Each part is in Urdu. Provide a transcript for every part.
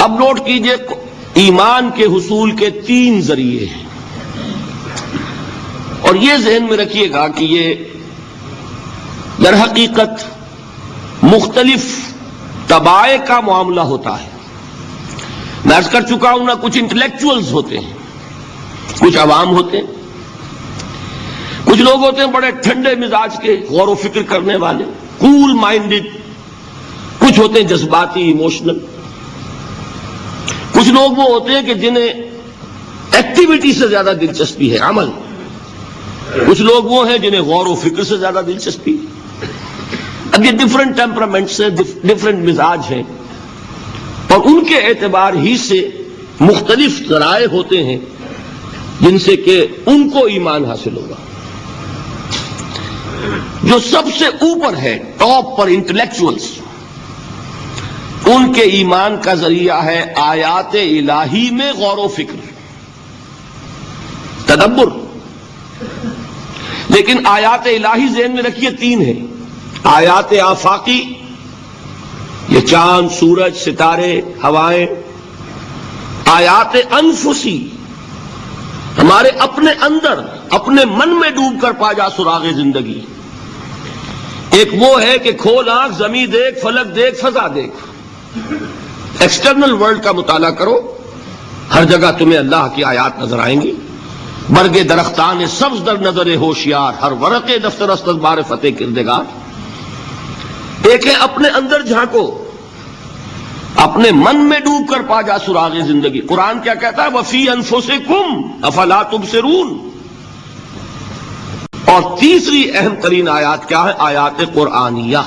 اب نوٹ کیجئے ایمان کے حصول کے 3 ذریعے ہیں، اور یہ ذہن میں رکھیے گا کہ یہ در حقیقت مختلف طبائع کا معاملہ ہوتا ہے۔ میں عرض کر چکا ہوں نا، کچھ انٹلیکچوئلز ہوتے ہیں، کچھ عوام ہوتے ہیں، کچھ لوگ ہوتے ہیں بڑے ٹھنڈے مزاج کے، غور و فکر کرنے والے، کول مائنڈڈ، کچھ ہوتے ہیں جذباتی، ایموشنل، کچھ لوگ وہ ہوتے ہیں کہ جنہیں ایکٹیویٹی سے زیادہ دلچسپی ہے، عمل، کچھ لوگ وہ ہیں جنہیں غور و فکر سے زیادہ دلچسپی ہے۔ اب یہ ڈفرنٹ ٹیمپرامنٹس ہیں، ڈفرنٹ مزاج ہیں، اور ان کے اعتبار ہی سے مختلف ذرائع ہوتے ہیں جن سے کہ ان کو ایمان حاصل ہوگا۔ جو سب سے اوپر ہے، ٹاپ پر انٹلیکچوئلز، ان کے ایمان کا ذریعہ ہے آیات الہی میں غور و فکر، تدبر۔ لیکن آیات الہی ذہن میں رکھیے 3 ہیں۔ آیات آفاقی، یہ چاند، سورج، ستارے، ہوائیں۔ آیات انفسی، ہمارے اپنے اندر، اپنے من میں ڈوب کر پا جا سراغ زندگی۔ ایک وہ ہے کہ کھول آنکھ، زمین دیکھ، فلک دیکھ، فضا دیکھ، ایکسٹرنل ورلڈ کا مطالعہ کرو، ہر جگہ تمہیں اللہ کی آیات نظر آئیں گی۔ برگ درختان سبز در نظر ہوشیار، ہر ورق دفتر است از معرفت کردگار۔ ایک ہے اپنے اندر جھانکو، اپنے من میں ڈوب کر پا جا سراغ زندگی۔ قرآن کیا کہتا ہے؟ وَفِي أَنفُسِكُمْ أَفَلَا تُبْصِرُونَ۔ اور تیسری اہم ترین آیات کیا ہے؟ آیات قرآنیہ۔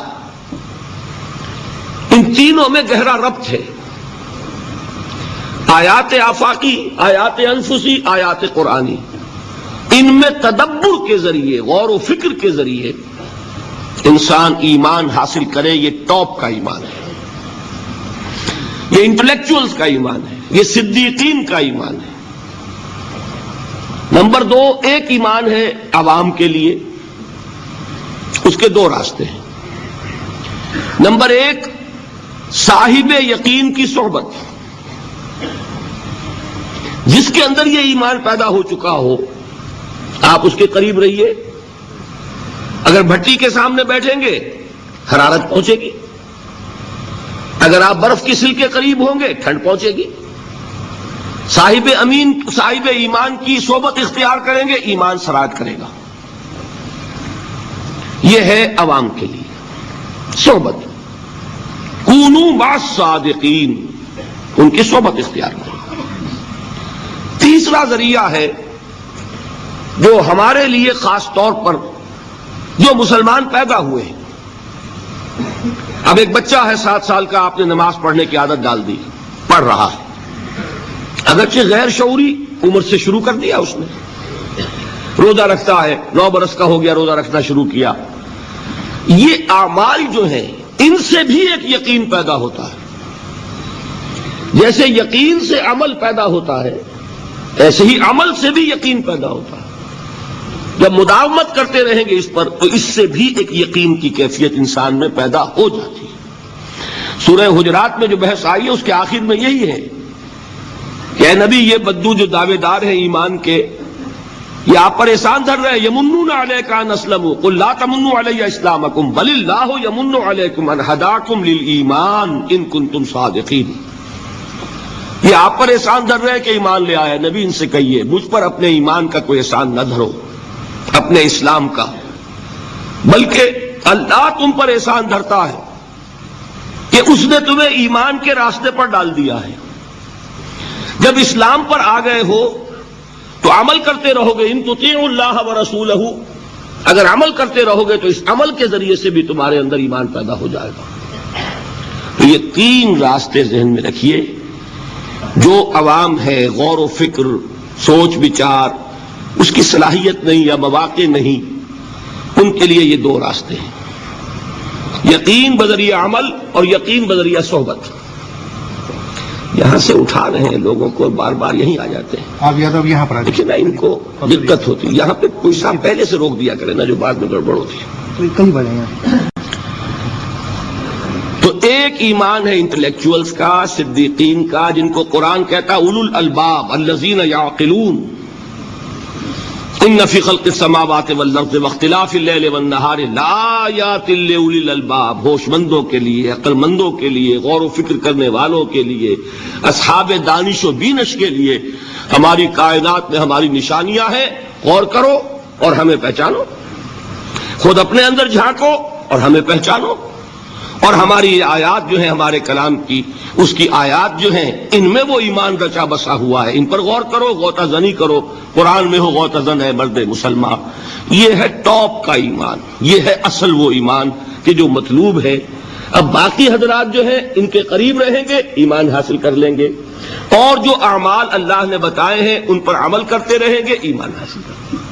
ان تینوں میں گہرا ربط ہے، آیات آفاقی، آیات انفسی، آیات قرآنی۔ ان میں تدبر کے ذریعے، غور و فکر کے ذریعے انسان ایمان حاصل کرے، یہ ٹاپ کا ایمان ہے، یہ انٹلیکچوئلز کا ایمان ہے، یہ صدیقین کا ایمان ہے۔ نمبر 2، ایک ایمان ہے عوام کے لیے، اس کے 2 راستے ہیں۔ نمبر 1، صاحب یقین کی صحبت، جس کے اندر یہ ایمان پیدا ہو چکا ہو، آپ اس کے قریب رہیے۔ اگر بھٹی کے سامنے بیٹھیں گے حرارت پہنچے گی، اگر آپ برف کی سل کے قریب ہوں گے ٹھنڈ پہنچے گی۔ صاحب ایمان کی صحبت اختیار کریں گے، ایمان سراج کرے گا۔ یہ ہے عوام کے لیے صحبت، کونوا مع الصادقین، ان کی صحبت اختیار کریں۔ تیسرا ذریعہ ہے جو ہمارے لیے خاص طور پر جو مسلمان پیدا ہوئے ہیں۔ اب ایک بچہ ہے 7 سال کا، آپ نے نماز پڑھنے کی عادت ڈال دی، پڑھ رہا ہے، اگرچہ غیر شعوری عمر سے شروع کر دیا اس نے، روزہ رکھتا ہے، 9 برس کا ہو گیا، روزہ رکھنا شروع کیا۔ یہ اعمال جو ہیں ان سے بھی ایک یقین پیدا ہوتا ہے۔ جیسے یقین سے عمل پیدا ہوتا ہے، ایسے ہی عمل سے بھی یقین پیدا ہوتا ہے۔ جب مداومت کرتے رہیں گے اس پر، تو اس سے بھی ایک یقین کی کیفیت انسان میں پیدا ہو جاتی ہے۔ سورہ حجرات میں جو بحث آئی ہے اس کے آخر میں یہی ہے کہ اے نبی، یہ بدو جو دعوے دار ہیں ایمان کے، یہ آپ پر احسان دھر رہے ہیں، یمنون علیک ان اسلموا قل لا تمنوا علی اسلامکم بل اللہ یمن علیکم ان ہداکم للایمان ان کنتم صادقین۔ یہ آپ پر احسان دھر رہے ہیں کہ ایمان لے آئے، نبی ان سے کہیے مجھ پر اپنے ایمان کا کوئی احسان نہ دھرو، اپنے اسلام کا، بلکہ اللہ تم پر احسان دھرتا ہے کہ اس نے تمہیں ایمان کے راستے پر ڈال دیا ہے۔ جب اسلام پر آ گئے ہو تو عمل کرتے رہو گے، ان تطیعوا اللہ ورسولہ، اگر عمل کرتے رہو گے تو اس عمل کے ذریعے سے بھی تمہارے اندر ایمان پیدا ہو جائے گا۔ تو یہ 3 راستے ذہن میں رکھیے۔ جو عوام ہے، غور و فکر، سوچ بچار، اس کی صلاحیت نہیں یا مواقع نہیں، ان کے لیے یہ 2 راستے ہیں، یقین بذریعہ عمل اور یقین بذریعہ صحبت۔ یہاں سے اٹھا رہے ہیں لوگوں کو، بار بار یہیں آ جاتے ہیں۔ آپ یادو یہاں پر دیکھیے نا، ان کو دقت ہوتی ہے، یہاں پہ کوئی صاحب پہلے سے روک دیا کرے نا، جو بعد میں گڑبڑ ہوتی ہے۔ کئی بجے ہیں۔ تو ایک ایمان ہے انٹلیکچوئلز کا، صدیقین کا، جن کو قرآن کہتا ہے اولو الالباب الذین یعقلون، ان فی خلق السماوات والارض واختلاف اللیل والنہار لآیات لأولی الالباب، ہوش مندوں کے لیے، عقل مندوں کے لیے، غور و فکر کرنے والوں کے لیے، اصحاب دانش و بینش کے لیے ہماری کائنات میں ہماری نشانیاں ہیں، غور کرو اور ہمیں پہچانو، خود اپنے اندر جھانکو اور ہمیں پہچانو، اور ہماری آیات جو ہیں ہمارے کلام کی، اس کی آیات جو ہیں ان میں وہ ایمان رچا بسا ہوا ہے، ان پر غور کرو، غوطہ زنی کرو، قرآن میں ہو غوطہ زن ہے مرد مسلمان۔ یہ ہے ٹاپ کا ایمان، یہ ہے اصل وہ ایمان کہ جو مطلوب ہے۔ اب باقی حضرات جو ہیں ان کے قریب رہیں گے، ایمان حاصل کر لیں گے، اور جو اعمال اللہ نے بتائے ہیں ان پر عمل کرتے رہیں گے، ایمان حاصل کریں گے۔